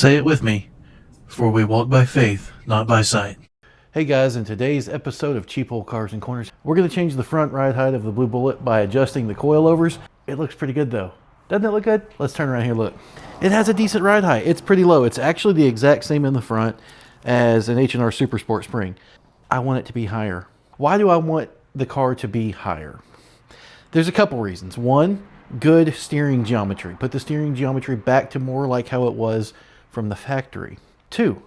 Say it with me, for we walk by faith, not by sight. Hey guys, in today's episode of Cheap Old Cars and Corners, we're going to change the front ride height of the Blue Bullet by adjusting the coilovers. It looks pretty good though. Doesn't it look good? Let's turn around here, look. It has a decent ride height. It's pretty low. It's actually the exact same in the front as an H&R Super Sport Spring. I want it to be higher. Why do I want the car to be higher? There's a couple reasons. One, good steering geometry. Put the steering geometry back to more like how it was from the factory. Two,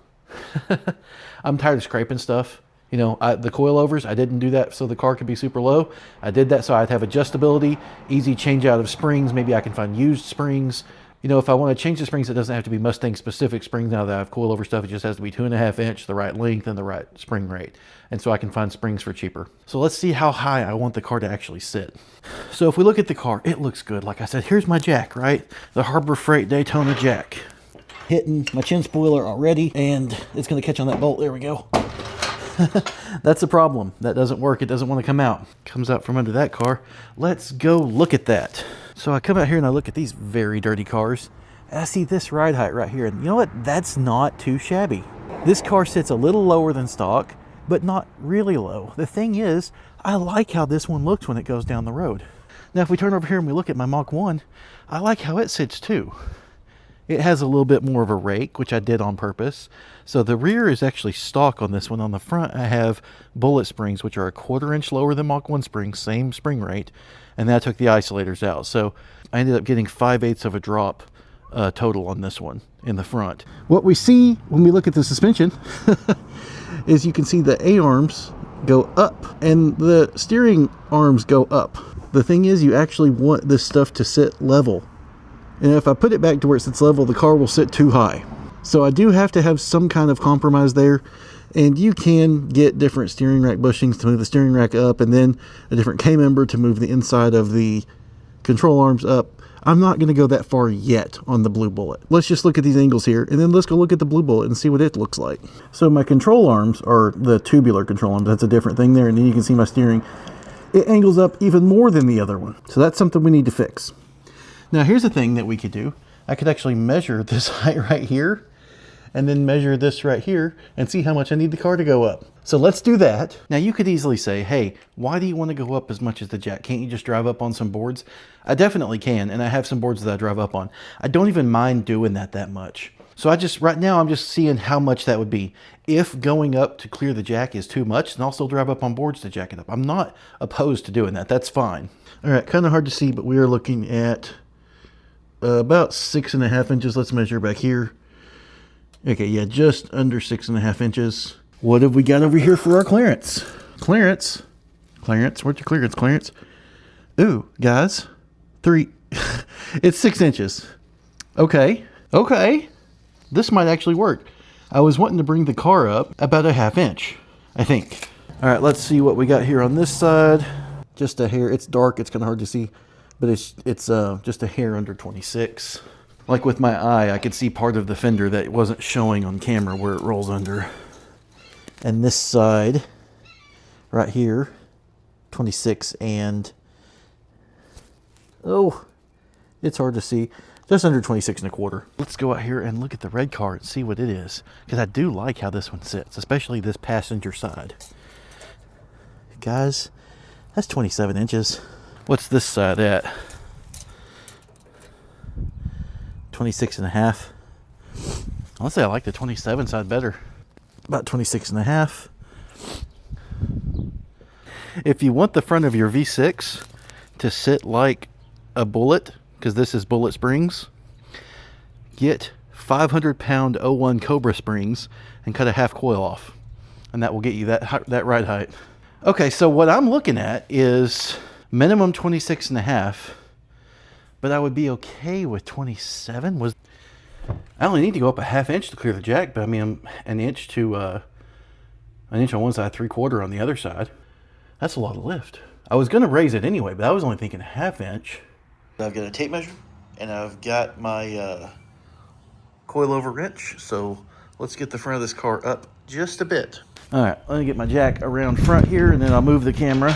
I'm tired of scraping stuff. You know, the coilovers, I didn't do that so the car could be super low. I did that so I'd have adjustability, easy change out of springs. Maybe I can find used springs. You know, if I want to change the springs, it doesn't have to be Mustang specific springs. Now that I have coilover stuff, it just has to be 2.5 inch, the right length and the right spring rate. And so I can find springs for cheaper. So let's see how high I want the car to actually sit. So if we look at the car, it looks good. Like I said, here's my jack, right? The Harbor Freight Daytona jack. Hitting my chin spoiler already, and it's going to catch on that bolt. There we go. That's a problem. That doesn't work. It doesn't want to come out. Comes out from under that car. Let's go look at that. So I come out here and I look at these very dirty cars. And I see this ride height right here. And you know what? That's not too shabby. This car sits a little lower than stock, but not really low. The thing is, I like how this one looks when it goes down the road. Now, if we turn over here and we look at my Mach 1, I like how it sits too. It has a little bit more of a rake, which I did on purpose. So the rear is actually stock on this one. On the front, I have bullet springs, which are 1/4 inch lower than Mach 1 springs, same spring rate. And then I took the isolators out. So I ended up getting 5/8 of a drop total on this one in the front. What we see when we look at the suspension is you can see the A-arms go up and the steering arms go up. The thing is, you actually want this stuff to sit level. And if I put it back to where it sits level, the car will sit too high. So I do have to have some kind of compromise there. And you can get different steering rack bushings to move the steering rack up, and then a different K-member to move the inside of the control arms up. I'm not going to go that far yet on the Blue Bullet. Let's just look at these angles here, and then let's go look at the Blue Bullet and see what it looks like. So my control arms are the tubular control arms. That's a different thing there. And then you can see my steering. It angles up even more than the other one. So that's something we need to fix. Now here's a thing that we could do. I could actually measure this height right here and then measure this right here and see how much I need the car to go up. So let's do that. Now you could easily say, hey, why do you want to go up as much as the jack? Can't you just drive up on some boards? I definitely can, and I have some boards that I drive up on. I don't even mind doing that much. So right now I'm just seeing how much that would be. If going up to clear the jack is too much, then I'll still drive up on boards to jack it up. I'm not opposed to doing that. That's fine. All right, kind of hard to see, but we are looking at about 6.5 inches. Let's measure back here. Okay, yeah, just under 6.5 inches. What have we got over here for our clearance? Clearance? Where's your clearance, Clarence? Ooh, guys, it's 6 inches. Okay, this might actually work. I was wanting to bring the car up about 1/2 inch, I think. All right, let's see what we got here on this side. Just a hair. It's dark, it's kind of hard to see, but it's just a hair under 26. Like with my eye, I could see part of the fender that wasn't showing on camera where it rolls under. And this side, right here, 26 and, oh, it's hard to see. Just under 26.25. Let's go out here and look at the red car and see what it is. Because I do like how this one sits, especially this passenger side. Guys, that's 27 inches. What's this side at? 26.5. Honestly, I like the 27 side better. About 26.5. If you want the front of your V6 to sit like a Bullet, because this is Bullet springs, get 500-pound 01 Cobra springs and cut a half coil off, and that will get you that ride height. Okay, so what I'm looking at is minimum 26.5. But I would be okay with 27. I only need to go up 1/2 inch to clear the jack, but I mean an inch on one side, 3/4 on the other side. That's a lot of lift. I was going to raise it anyway, but I was only thinking 1/2 inch. I've got a tape measure and I've got my coilover wrench. So let's get the front of this car up just a bit. All right, let me get my jack around front here, and then I'll move the camera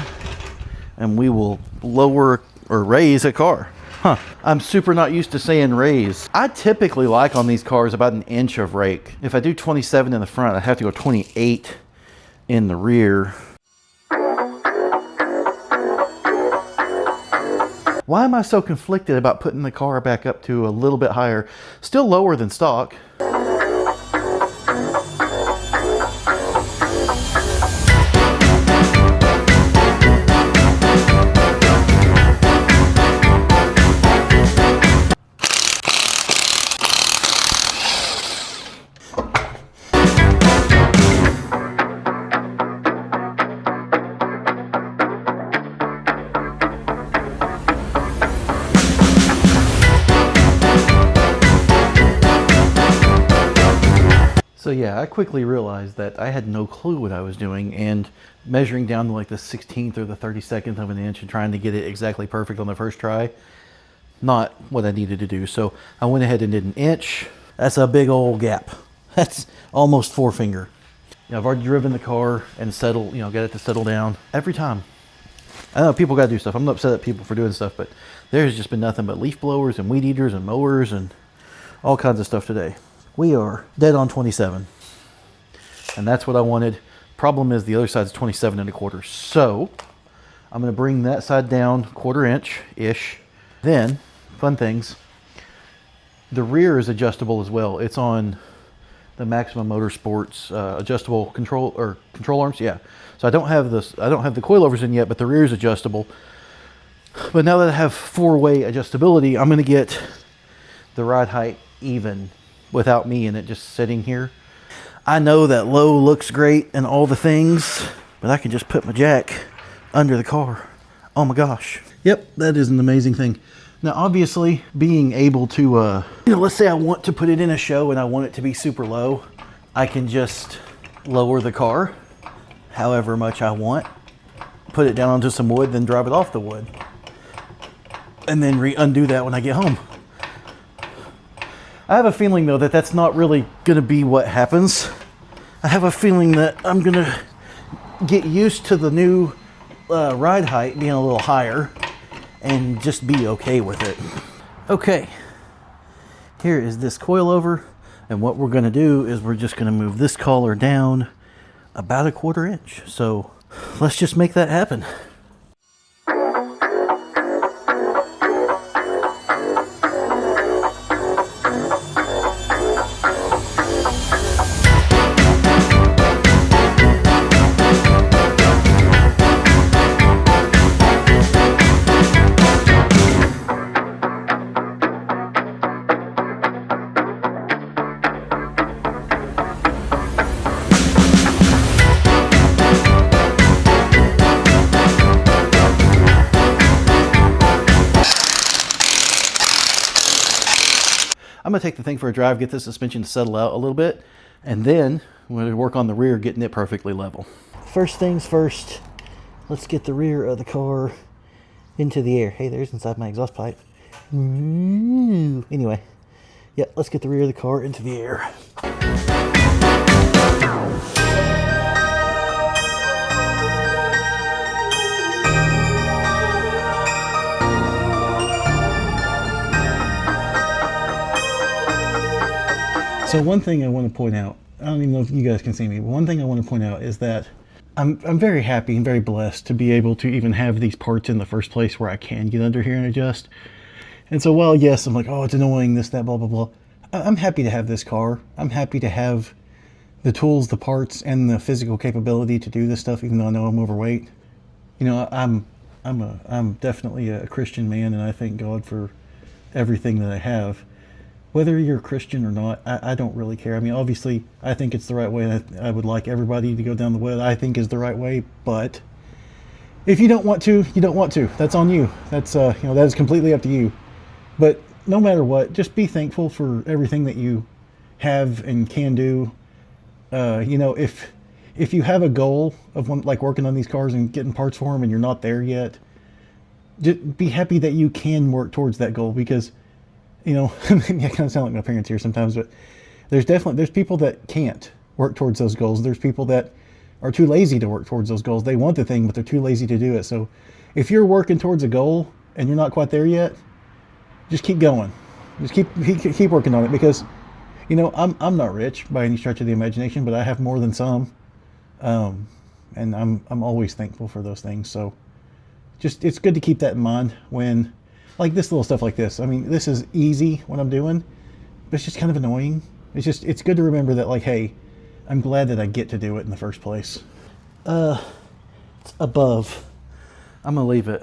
and we will lower or raise a car. I'm super not used to saying raise. I typically like on these cars about an inch of rake. If I do 27 in the front, I have to go 28 in the rear. Why am I so conflicted about putting the car back up to a little bit higher? Still lower than stock. So yeah, I quickly realized that I had no clue what I was doing, and measuring down to like the 16th or the 32nd of an inch and trying to get it exactly perfect on the first try, not what I needed to do. So I went ahead and did an inch. That's a big old gap. That's almost forefinger. You know, I've already driven the car and settled, got it to settle down every time. I know people got to do stuff. I'm not upset at people for doing stuff, but there's just been nothing but leaf blowers and weed eaters and mowers and all kinds of stuff today. We are dead on 27, and that's what I wanted. Problem is the other side's 27 1/4. So I'm going to bring that side down 1/4 inch-ish. Then, fun things, the rear is adjustable as well. It's on the Maximum Motorsports adjustable control arms. Yeah. So I don't have the coilovers in yet, but the rear is adjustable. But now that I have 4-way adjustability, I'm going to get the ride height even without me in it just sitting here. I know that low looks great and all the things, but I can just put my jack under the car. Oh my gosh. Yep, that is an amazing thing. Now obviously being able to, let's say I want to put it in a show and I want it to be super low, I can just lower the car however much I want, put it down onto some wood, then drive it off the wood, and then undo that when I get home. I have a feeling though that that's not really going to be what happens. I have a feeling that I'm going to get used to the new ride height being a little higher and just be okay with it. Okay, here is this coilover, and what we're going to do is we're just going to move this collar down about 1/4 inch. So let's just make that happen. I'm going to take the thing for a drive, get the suspension to settle out a little bit, and then I'm going to work on the rear, getting it perfectly level. First things first, let's get the rear of the car into the air. Hey, there's inside my exhaust pipe. Ooh. Anyway, yeah, let's get the rear of the car into the air. So one thing I want to point out, I don't even know if you guys can see me, but one thing I want to point out is that I'm very happy and very blessed to be able to even have these parts in the first place where I can get under here and adjust. And so while yes, I'm like, oh, it's annoying, this, that, blah, blah, blah, I'm happy to have this car. I'm happy to have the tools, the parts, and the physical capability to do this stuff, even though I know I'm overweight. You know, I'm definitely a Christian man, and I thank God for everything that I have. Whether you're a Christian or not, I don't really care. I mean, obviously, I think it's the right way. I would like everybody to go down the way that I think is the right way. But if you don't want to, you don't want to. That's on you. That's that is completely up to you. But no matter what, just be thankful for everything that you have and can do. If you have a goal of like working on these cars and getting parts for them, and you're not there yet, just be happy that you can work towards that goal, because I kind of sound like my parents here sometimes, but there's people that can't work towards those goals. There's people that are too lazy to work towards those goals. They want the thing, but they're too lazy to do it. So if you're working towards a goal and you're not quite there yet, just keep going. Just keep working on it, because, you know, I'm not rich by any stretch of the imagination, but I have more than some, and I'm always thankful for those things. So just, it's good to keep that in mind when, like, this little stuff like this. I mean, this is easy when I'm doing, but it's just kind of annoying. It's good to remember that, like, hey, I'm glad that I get to do it in the first place. It's above. I'm gonna leave it.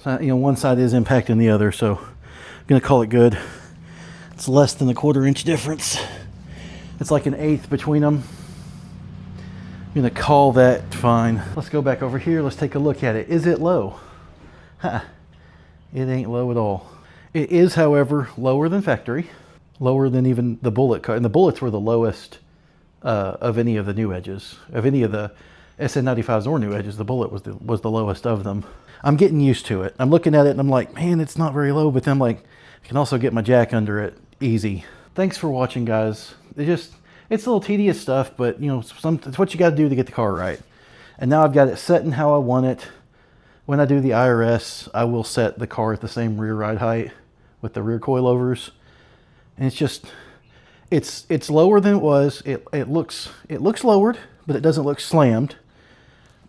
So, you know, one side is impacting the other, so I'm gonna call it good. It's less than a 1/4 inch difference. It's like 1/8 between them. I'm gonna call that fine. Let's go back over here. Let's take a look at it. Is it low? Ha! It ain't low at all. It is, however, lower than factory, lower than even the bullet cut. And the bullets were the lowest of any of the new edges, of any of the SN95s or new edges. The bullet was the lowest of them. I'm getting used to it. I'm looking at it and I'm like, man, it's not very low, but then I'm like, I can also get my jack under it easy. Thanks for watching, guys. It's a little tedious stuff, but, you know, it's what you got to do to get the car right. And now I've got it set in how I want it. When I do the IRS, I will set the car at the same rear ride height with the rear coilovers. And it's just, it's lower than it was. It looks lowered, but it doesn't look slammed.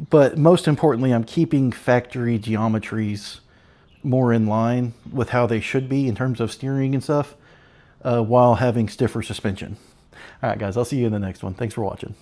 But most importantly, I'm keeping factory geometries more in line with how they should be in terms of steering and stuff, while having stiffer suspension. All right, guys, I'll see you in the next one. Thanks for watching.